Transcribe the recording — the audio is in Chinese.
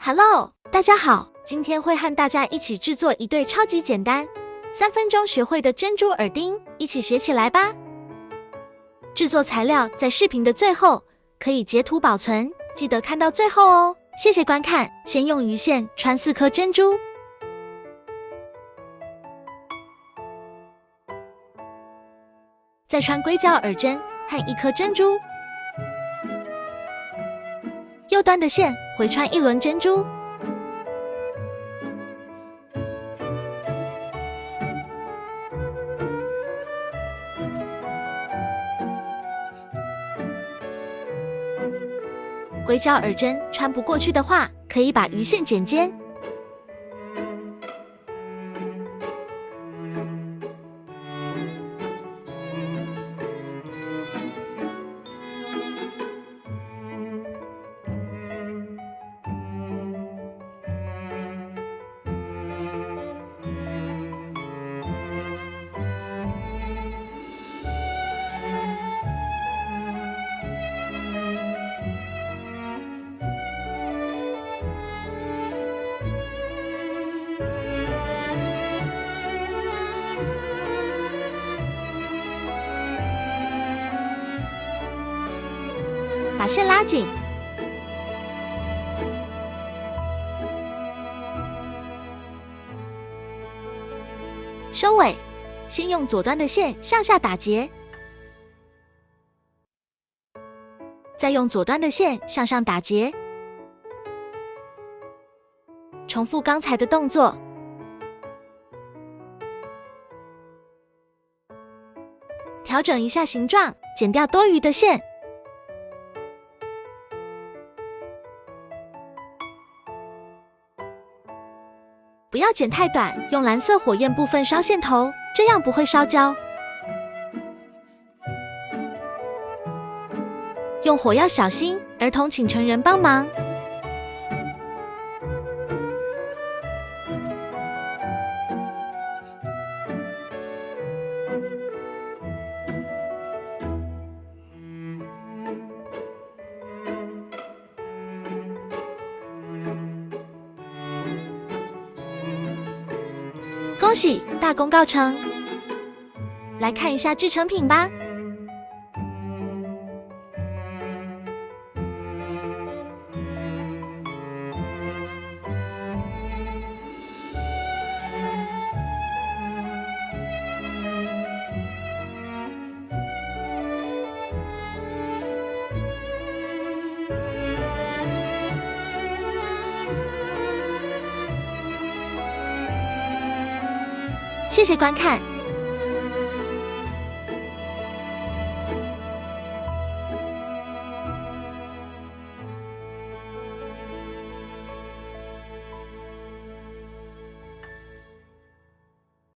Hello， 大家好，今天会和大家一起制作一对超级简单、3分钟学会的珍珠耳钉，一起学起来吧。制作材料在视频的最后，可以截图保存，记得看到最后哦。谢谢观看。先用鱼线穿4颗珍珠，再穿硅胶耳针和1颗珍珠。右端的线回穿1轮珍珠，硅胶耳针穿不过去的话，可以把鱼线剪尖。把线拉紧，收尾。先用左端的线向下打结，再用左端的线向上打结，重复刚才的动作。调整一下形状，剪掉多余的线。不要剪太短，用蓝色火焰部分烧线头，这样不会烧焦。用火要小心，儿童请成人帮忙。恭喜，大功告成！来看一下制成品吧。谢谢观看。